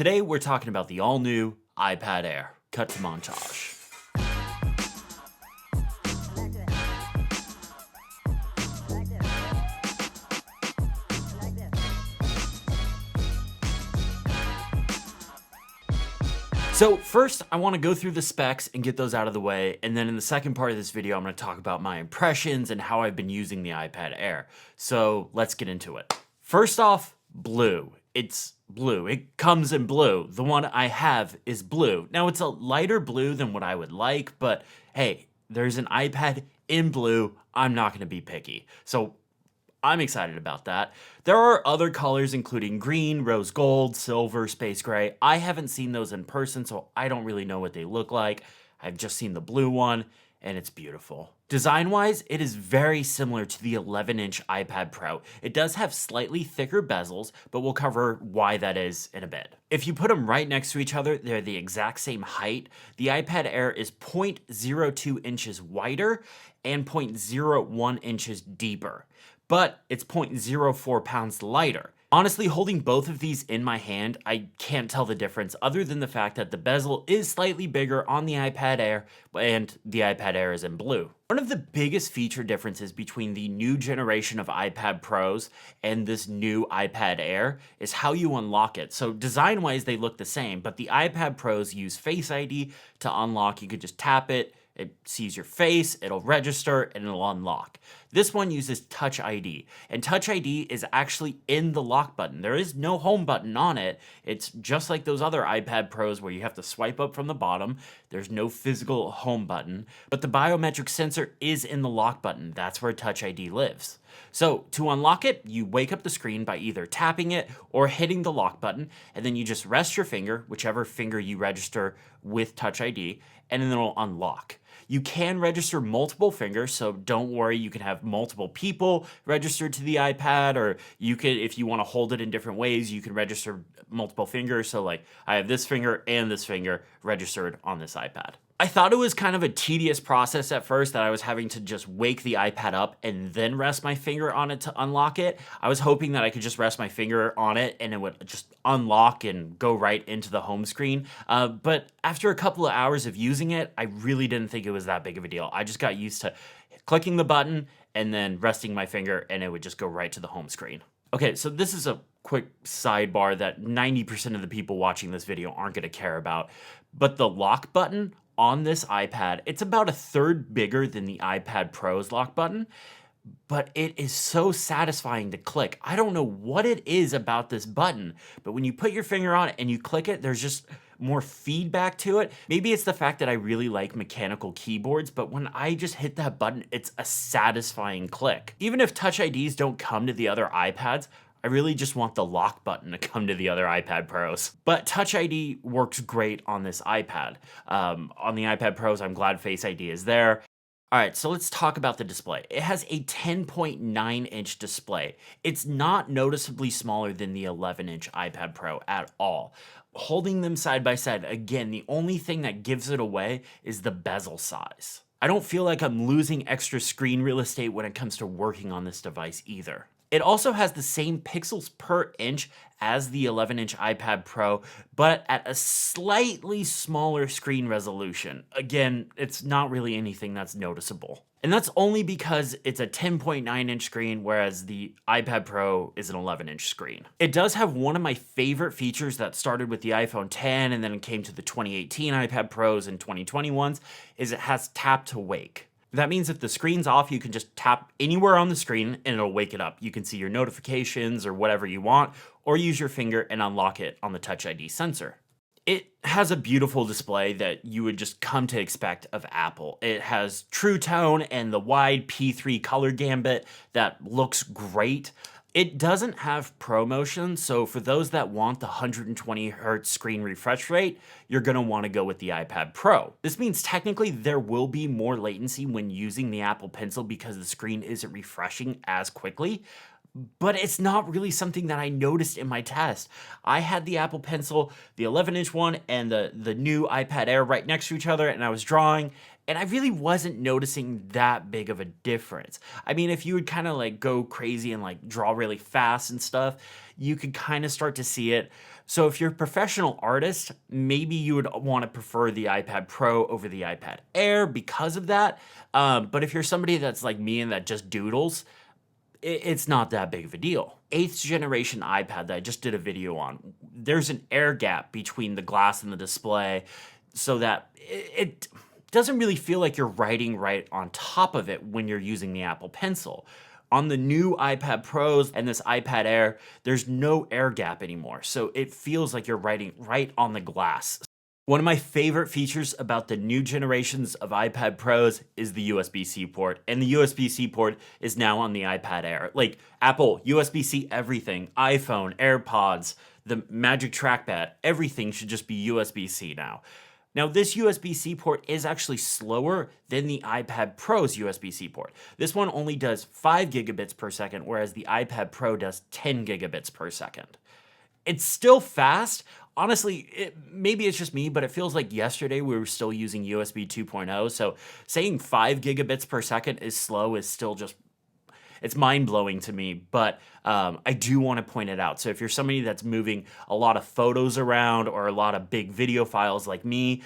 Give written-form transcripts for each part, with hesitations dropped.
Today we're talking about the all-new iPad Air. Cut to montage. So first, I want to go through the specs and get those out of the way, and then in the second part of this video, I'm going to talk about my impressions and how I've been using the iPad Air. So let's get into it. First off, blue. It's blue. It comes in blue. The one I have is blue. Now, it's a lighter blue than what I would like, but hey, there's an iPad in blue. I'm not going to be picky. So I'm excited about that. There are other colors including green, rose gold, silver, space gray. I haven't seen those in person, so I don't really know what they look like. I've just seen the blue one, and it's beautiful. Design-wise, it is very similar to the 11-inch iPad Pro. It does have slightly thicker bezels, but we'll cover why that is in a bit. If you put them right next to each other, they're the exact same height. The iPad Air is 0.02 inches wider and 0.01 inches deeper, but it's 0.04 pounds lighter. Honestly, holding both of these in my hand, I can't tell the difference other than the fact that the bezel is slightly bigger on the iPad Air and the iPad Air is in blue. One of the biggest feature differences between the new generation of iPad Pros and this new iPad Air is how you unlock it. So design-wise, they look the same, but the iPad Pros use Face ID to unlock. You could just tap it. It sees your face, it'll register, and it'll unlock. This one uses Touch ID, and Touch ID is actually in the lock button. There is no home button on it. It's just like those other iPad Pros where you have to swipe up from the bottom. There's no physical home button, but the biometric sensor is in the lock button. That's where Touch ID lives. So to unlock it, you wake up the screen by either tapping it or hitting the lock button, and then you just rest your finger, whichever finger you register with Touch ID, and then it'll unlock. You can register multiple fingers, so don't worry, you can have multiple people registered to the iPad, or you could, if you want to hold it in different ways, you can register multiple fingers. So like I have this finger and this finger registered on this iPad. I thought it was kind of a tedious process at first that I was having to just wake the iPad up and then rest my finger on it to unlock it. I was hoping that I could just rest my finger on it and it would just unlock and go right into the home screen. But after a couple of hours of using it, I really didn't think it was that big of a deal. I just got used to clicking the button and then resting my finger and it would just go right to the home screen. Okay, so this is a quick sidebar that 90% of the people watching this video aren't going to care about, but the lock button on this iPad, it's about a third bigger than the iPad Pro's lock button, but it is so satisfying to click. I don't know what it is about this button, but when you put your finger on it and you click it, there's just more feedback to it. Maybe it's the fact that I really like mechanical keyboards, but when I just hit that button, it's a satisfying click. Even if Touch IDs don't come to the other iPads, I really just want the lock button to come to the other iPad Pros. But Touch ID works great on this iPad. On the iPad Pros, I'm glad Face ID is there. All right, so let's talk about the display. It has a 10.9-inch display. It's not noticeably smaller than the 11-inch iPad Pro at all. Holding them side by side, again, the only thing that gives it away is the bezel size. I don't feel like I'm losing extra screen real estate when it comes to working on this device either. It also has the same pixels per inch as the 11-inch iPad Pro, but at a slightly smaller screen resolution. Again, it's not really anything that's noticeable. And that's only because it's a 10.9-inch screen, whereas the iPad Pro is an 11-inch screen. It does have one of my favorite features that started with the iPhone 10 and then it came to the 2018 iPad Pros and 2021s, is it has tap to wake. That means if the screen's off, you can just tap anywhere on the screen and it'll wake it up. You can see your notifications or whatever you want, or use your finger and unlock it on the Touch ID sensor. It has a beautiful display that you would just come to expect of Apple. It has True Tone and the wide P3 color gambit that looks great. It doesn't have ProMotion, so for those that want the 120 Hz screen refresh rate, you're going to want to go with the iPad Pro. This means technically there will be more latency when using the Apple Pencil because the screen isn't refreshing as quickly, but it's not really something that I noticed in my test. I had the Apple Pencil, the 11-inch one, and the new iPad Air right next to each other, and I was drawing, and I really wasn't noticing that big of a difference. I mean, if you would kind of like go crazy and like draw really fast and stuff, you could kind of start to see it. So if you're a professional artist, maybe you would want to prefer the iPad Pro over the iPad Air because of that. But if you're somebody that's like me and that just doodles, it's not that big of a deal. 8th generation iPad that I just did a video on, there's an air gap between the glass and the display so that it doesn't really feel like you're writing right on top of it when you're using the Apple Pencil. On the new iPad Pros and this iPad Air, there's no air gap anymore, so it feels like you're writing right on the glass. One of my favorite features about the new generations of iPad Pros is the USB-C port, and the USB-C port is now on the iPad Air. Like, Apple, USB-C everything, iPhone, AirPods, the Magic Trackpad, everything should just be USB-C now. Now, this USB-C port is actually slower than the iPad Pro's USB-C port. This one only does 5 gigabits per second, whereas the iPad Pro does 10 gigabits per second. It's still fast. Honestly, maybe it's just me, but it feels like yesterday we were still using USB 2.0. So saying 5 gigabits per second is slow is still just, it's mind-blowing to me, but I do want to point it out. So if you're somebody that's moving a lot of photos around or a lot of big video files like me,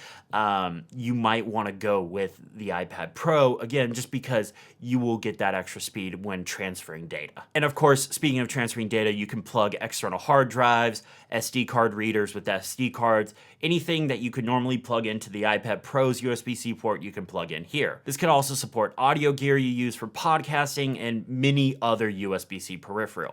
you might want to go with the iPad Pro, again, just because you will get that extra speed when transferring data. And of course, speaking of transferring data, you can plug external hard drives, SD card readers with SD cards, anything that you could normally plug into the iPad Pro's USB-C port, you can plug in here. This can also support audio gear you use for podcasting and many other USB-C peripherals.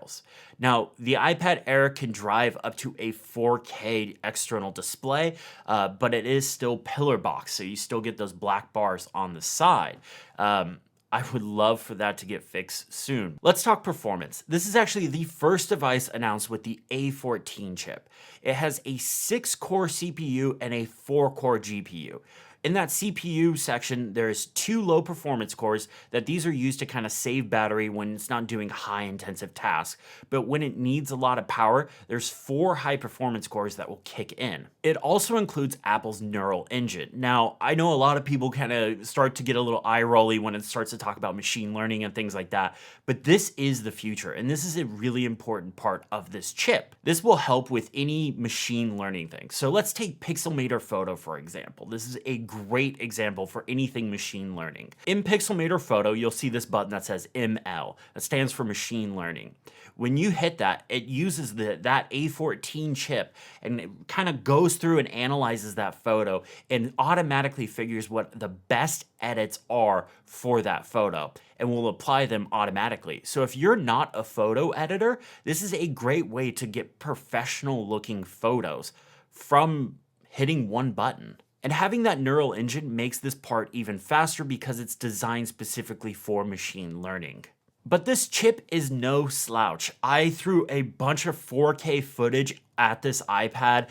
Now, the iPad Air can drive up to a 4K external display, but it is still pillar box, so you still get those black bars on the side. I would love for that to get fixed soon. Let's talk performance. This is actually the first device announced with the A14 chip. It has a 6-core CPU and a 4-core GPU. In that CPU section, there's 2 low performance cores that these are used to kind of save battery when it's not doing high intensive tasks. But when it needs a lot of power, there's 4 high performance cores that will kick in. It also includes Apple's Neural Engine. Now, I know a lot of people kind of start to get a little eye rolly when it starts to talk about machine learning and things like that, but this is the future, and this is a really important part of this chip. This will help with any machine learning thing. So let's take Pixelmator Photo, for example. This is a great example for anything machine learning. In Pixelmator Photo, you'll see this button that says ML. That stands for machine learning. When you hit that, it uses that A14 chip and it kind of goes through and analyzes that photo and automatically figures what the best edits are for that photo and will apply them automatically. So if you're not a photo editor, this is a great way to get professional looking photos from hitting one button. And having that neural engine makes this part even faster because it's designed specifically for machine learning. But this chip is no slouch. I threw a bunch of 4K footage at this iPad,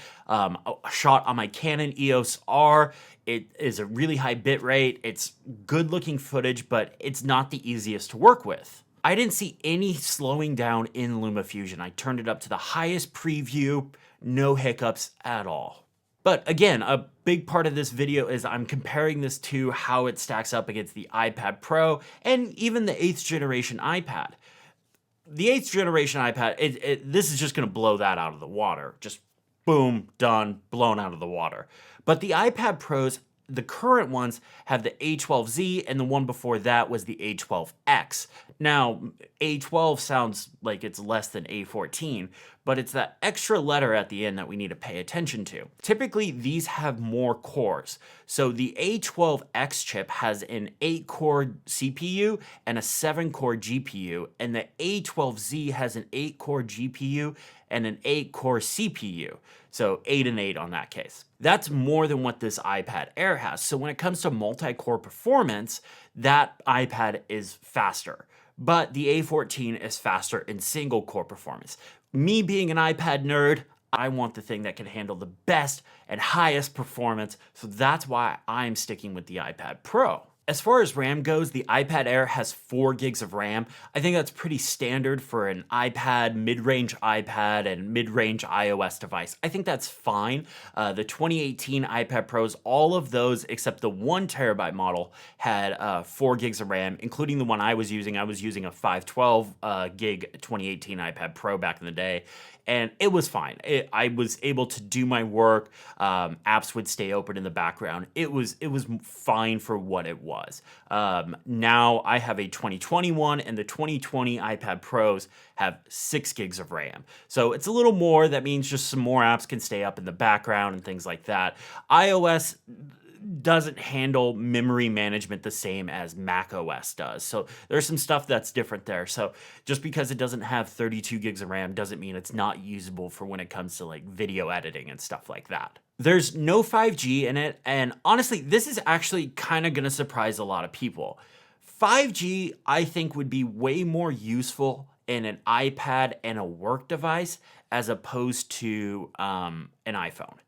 shot on my Canon EOS R. It is a really high bit rate. It's good looking footage, but it's not the easiest to work with. I didn't see any slowing down in LumaFusion. I turned it up to the highest preview, no hiccups at all. But again, a big part of this video is I'm comparing this to how it stacks up against the iPad Pro and even the 8th generation iPad. The 8th generation iPad, this is just going to blow that out of the water. Just boom, done, blown out of the water. But the iPad Pros, the current ones, have the A12Z, and the one before that was the A12X. Now, A12 sounds like it's less than A14, but it's that extra letter at the end that we need to pay attention to. Typically, these have more cores. So the A12X chip has an 8-core CPU and a 7-core GPU, and the A12Z has an 8-core GPU and an 8-core CPU. So 8 and 8 on that case. That's more than what this iPad Air has. So when it comes to multi-core performance, that iPad is faster. But the A14 is faster in single core performance. Me being an iPad nerd, I want the thing that can handle the best and highest performance. So that's why I'm sticking with the iPad Pro. As far as RAM goes, the iPad Air has 4 gigs of RAM. I think that's pretty standard for an iPad, mid-range iPad, and mid-range iOS device. I think that's fine. The 2018 iPad Pros, all of those except the 1 terabyte model had 4 gigs of RAM, including the one I was using. I was using a 512 gig 2018 iPad Pro back in the day, and it was fine. I was able to do my work. Apps would stay open in the background. It was fine for what it was. Now I have a 2021, and the 2020 iPad Pros have 6 gigs of RAM. So it's a little more. That means just some more apps can stay up in the background and things like that. iOS doesn't handle memory management the same as Mac OS does. So there's some stuff that's different there. So just because it doesn't have 32 gigs of RAM doesn't mean it's not usable for when it comes to like video editing and stuff like that. There's no 5G in it, and honestly, this is actually kind of going to surprise a lot of people. 5G, I think, would be way more useful in an iPad and a work device as opposed to an iPhone.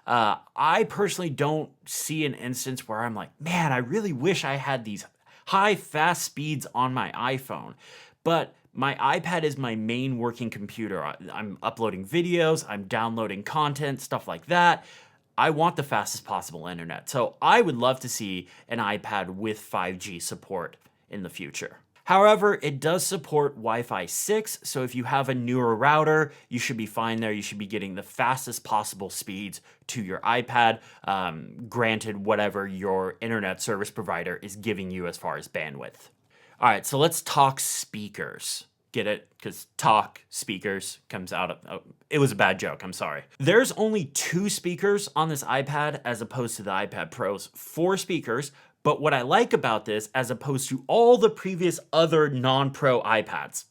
I personally don't see an instance where I'm like, man, I really wish I had these high, fast speeds on my iPhone. But my iPad is my main working computer. I'm uploading videos, I'm downloading content, stuff like that. I want the fastest possible internet. So I would love to see an iPad with 5G support in the future. However, it does support Wi-Fi 6, so if you have a newer router, you should be fine there. You should be getting the fastest possible speeds to your iPad, granted whatever your internet service provider is giving you as far as bandwidth. All right, so let's talk speakers. Get it? Because talk speakers comes out of... Oh, it was a bad joke, I'm sorry. There's only 2 speakers on this iPad as opposed to the iPad Pros. 4 speakers. But what I like about this, as opposed to all the previous other non-Pro iPads,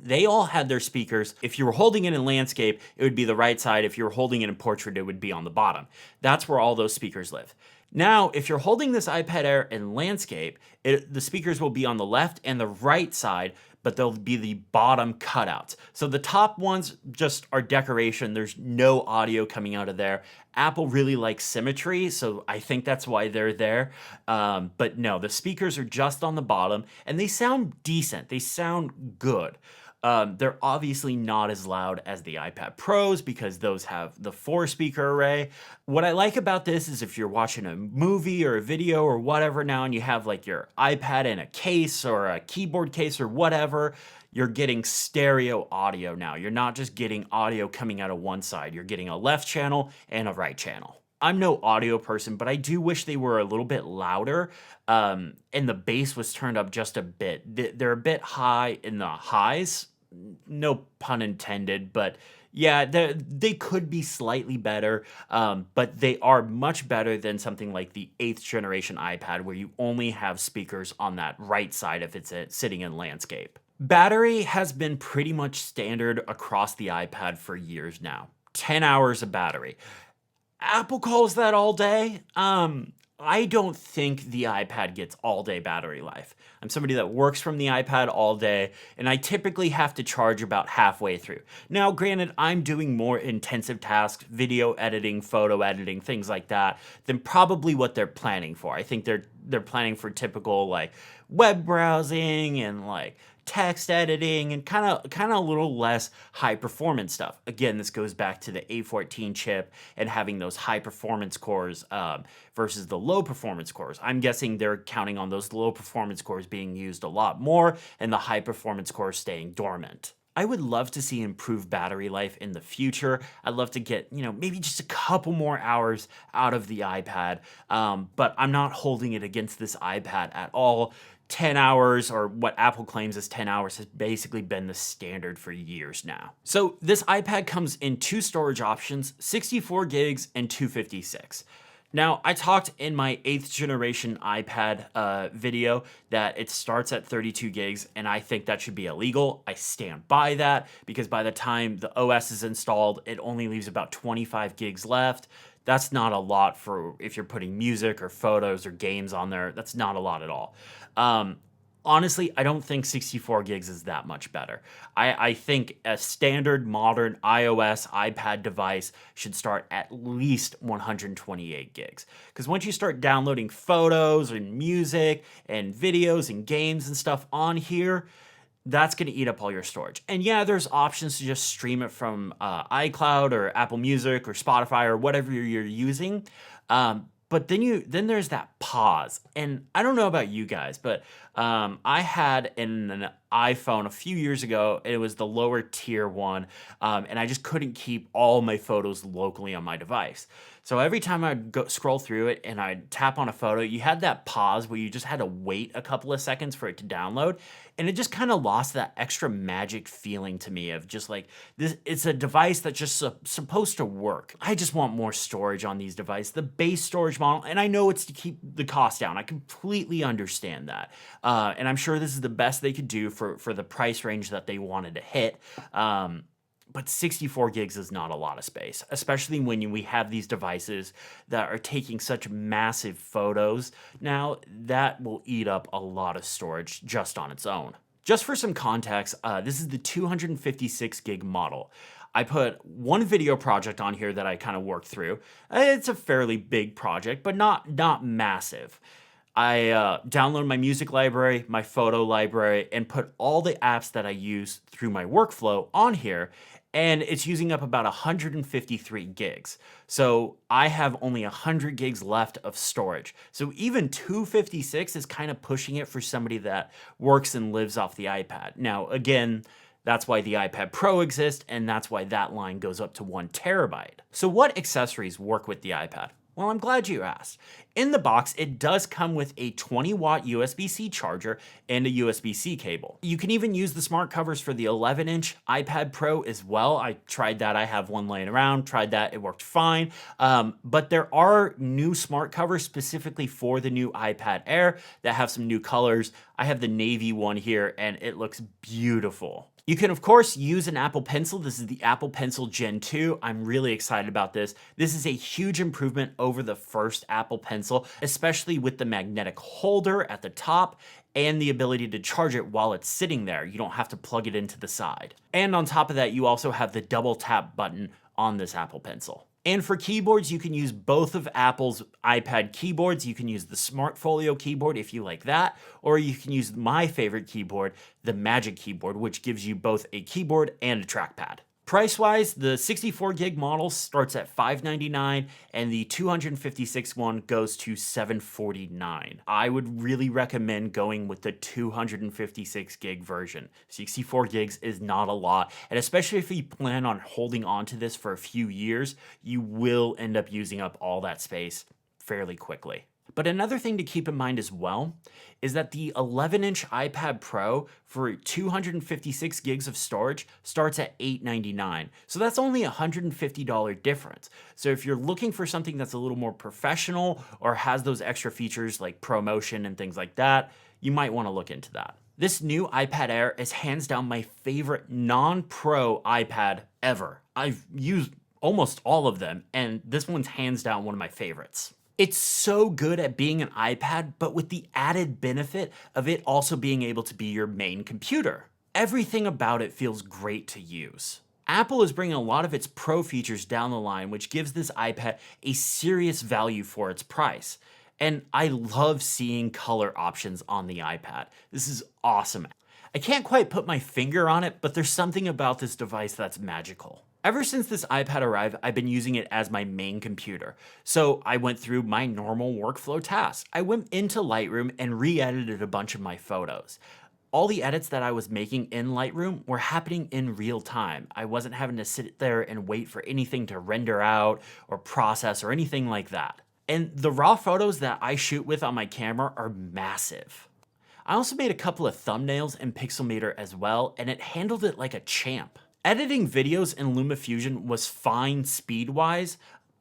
they all had their speakers. If you were holding it in landscape, it would be the right side. If you were holding it in portrait, it would be on the bottom. That's where all those speakers live. Now, if you're holding this iPad Air in landscape, the speakers will be on the left and the right side, but they'll be the bottom cutouts. So the top ones just are decoration. There's no audio coming out of there. Apple really likes symmetry, so I think that's why they're there. But no, the speakers are just on the bottom, and they sound decent. They sound good. They're obviously not as loud as the iPad Pros because those have the 4-speaker array. What I like about this is if you're watching a movie or a video or whatever now and you have like your iPad in a case or a keyboard case or whatever, you're getting stereo audio now. You're not just getting audio coming out of one side. You're getting a left channel and a right channel. I'm no audio person, but I do wish they were a little bit louder, and the bass was turned up just a bit. They're a bit high in the highs, no pun intended, but yeah, they could be slightly better, but they are much better than something like the 8th generation iPad where you only have speakers on that right side if it's sitting in landscape. Battery has been pretty much standard across the iPad for years now. 10 hours of battery. Apple calls that all day. I don't think the iPad gets all day battery life. I'm somebody that works from the iPad all day, and I typically have to charge about halfway through. Now, granted, I'm doing more intensive tasks, video editing, photo editing, things like that, than probably what they're planning for. I think they're planning for typical like web browsing and like text editing and kind of a little less high performance stuff. Again, this goes back to the A14 chip and having those high performance cores versus the low performance cores. I'm guessing they're counting on those low performance cores being used a lot more and the high performance cores staying dormant. I would love to see improved battery life in the future. I'd love to get, maybe just a couple more hours out of the iPad, but I'm not holding it against this iPad at all. 10 hours, or what Apple claims is 10 hours, has basically been the standard for years now. So this iPad comes in 2 storage options, 64 gigs and 256. Now, I talked in my 8th generation iPad video that it starts at 32 gigs, and I think that should be illegal. I stand by that because by the time the OS is installed, it only leaves about 25 gigs left. That's not a lot for if you're putting music or photos or games on there. That's not a lot at all. honestly, I don't think 64 gigs is that much better. I think a standard modern iOS iPad device should start at least 128 gigs. Because once you start downloading photos and music and videos and games and stuff on here, that's going to eat up all your storage. And yeah, there's options to just stream it from iCloud or Apple Music or Spotify or whatever you're using. But then there's that pause. And I don't know about you guys, but I had an iPhone a few years ago. It was the lower tier one, and I just couldn't keep all my photos locally on my device. So every time I'd go scroll through it and I'd tap on a photo, you had that pause where you just had to wait a couple of seconds for it to download. And it just kind of lost that extra magic feeling to me of just like this. It's a device that's just supposed to work. I just want more storage on these devices, the base storage model. And I know it's to keep the cost down. I completely understand that. And I'm sure this is the best they could do for the price range that they wanted to hit. But 64 gigs is not a lot of space, especially when we have these devices that are taking such massive photos. Now, that will eat up a lot of storage just on its own. Just for some context, this is the 256 gig model. I put one video project on here that I kind of worked through. It's a fairly big project, but not massive. I download my music library, my photo library, and put all the apps that I use through my workflow on here. And it's using up about 153 gigs. So I have only 100 gigs left of storage. So even 256 is kind of pushing it for somebody that works and lives off the iPad. Now, again, that's why the iPad Pro exists, and that's why that line goes up to 1 terabyte. So what accessories work with the iPad? Well, I'm glad you asked. In the box, it does come with a 20-watt USB-C charger and a USB-C cable. You can even use the smart covers for the 11-inch iPad Pro as well. I tried that. I have one laying around, tried that. It worked fine. But there are new smart covers specifically for the new iPad Air that have some new colors. I have the navy one here, and it looks beautiful. You can, of course, use an Apple Pencil. This is the Apple Pencil Gen 2. I'm really excited about this. This is a huge improvement over the first Apple Pencil, especially with the magnetic holder at the top and the ability to charge it while it's sitting there. You don't have to plug it into the side. And on top of that, you also have the double tap button on this Apple Pencil. And for keyboards, you can use both of Apple's iPad keyboards. You can use the Smart Folio keyboard if you like that, or you can use my favorite keyboard, the Magic Keyboard, which gives you both a keyboard and a trackpad. Price-wise, the 64 gig model starts at $599 and the 256 one goes to $749. I would really recommend going with the 256 gig version. 64 gigs is not a lot, and especially if you plan on holding on to this for a few years, you will end up using up all that space fairly quickly. But another thing to keep in mind as well is that the 11-inch iPad Pro for 256 gigs of storage starts at $899. So that's only a $150 difference. So if you're looking for something that's a little more professional or has those extra features like ProMotion and things like that, you might want to look into that. This new iPad Air is hands down my favorite non-Pro iPad ever. I've used almost all of them, and this one's hands down one of my favorites. It's so good at being an iPad, but with the added benefit of it also being able to be your main computer. Everything about it feels great to use. Apple is bringing a lot of its Pro features down the line, which gives this iPad a serious value for its price. And I love seeing color options on the iPad. This is awesome. I can't quite put my finger on it, but there's something about this device that's magical. Ever since this iPad arrived, I've been using it as my main computer. So I went through my normal workflow tasks. I went into Lightroom and re-edited a bunch of my photos. All the edits that I was making in Lightroom were happening in real time. I wasn't having to sit there and wait for anything to render out or process or anything like that. And the raw photos that I shoot with on my camera are massive. I also made a couple of thumbnails in Pixelmator as well, and it handled it like a champ. Editing videos in LumaFusion was fine speed-wise,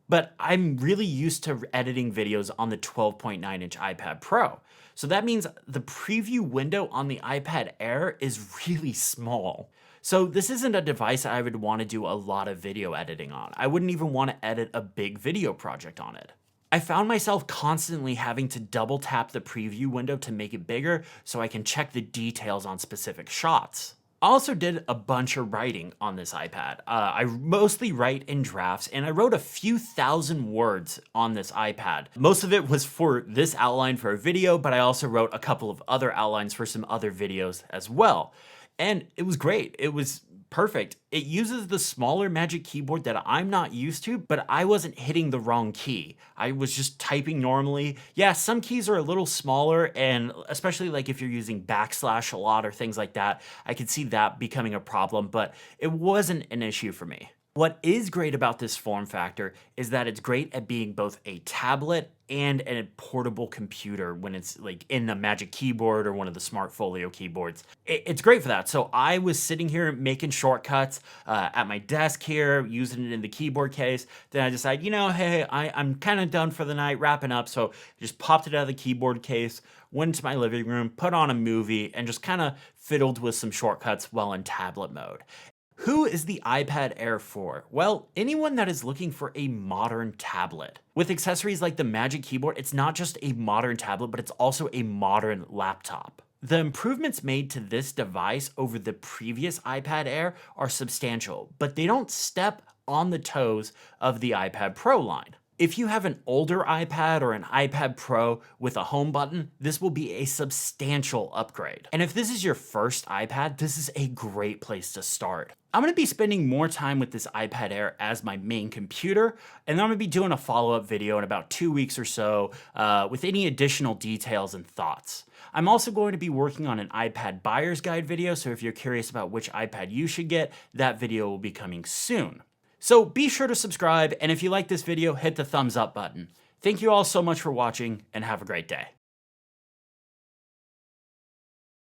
but I'm really used to editing videos on the 12.9-inch iPad Pro. So that means the preview window on the iPad Air is really small. So this isn't a device I would want to do a lot of video editing on. I wouldn't even want to edit a big video project on it. I found myself constantly having to double tap the preview window to make it bigger so I can check the details on specific shots. I also did a bunch of writing on this iPad. I mostly write in drafts, and I wrote a few thousand words on this iPad. Most of it was for this outline for a video, but I also wrote a couple of other outlines for some other videos as well. And it was great. It was perfect. It uses the smaller Magic Keyboard that I'm not used to, but I wasn't hitting the wrong key. I was just typing normally. Yeah, some keys are a little smaller, and especially like if you're using backslash a lot or things like that, I could see that becoming a problem, but it wasn't an issue for me. What is great about this form factor is that it's great at being both a tablet and a portable computer when it's like in the Magic Keyboard or one of the Smart Folio keyboards. It's great for that. So I was sitting here making shortcuts at my desk here, using it in the keyboard case. Then I decided, hey, I'm kind of done for the night, wrapping up. So I just popped it out of the keyboard case, went into my living room, put on a movie, and just kind of fiddled with some shortcuts while in tablet mode. Who is the iPad Air for? Well, anyone that is looking for a modern tablet. With accessories like the Magic Keyboard, it's not just a modern tablet, but it's also a modern laptop. The improvements made to this device over the previous iPad Air are substantial, but they don't step on the toes of the iPad Pro line. If you have an older iPad or an iPad Pro with a home button, this will be a substantial upgrade. And if this is your first iPad, this is a great place to start. I'm gonna be spending more time with this iPad Air as my main computer, and then I'm gonna be doing a follow-up video in about 2 weeks or so with any additional details and thoughts. I'm also going to be working on an iPad buyer's guide video, so if you're curious about which iPad you should get, that video will be coming soon. So be sure to subscribe, and if you like this video, hit the thumbs up button. Thank you all so much for watching, and have a great day.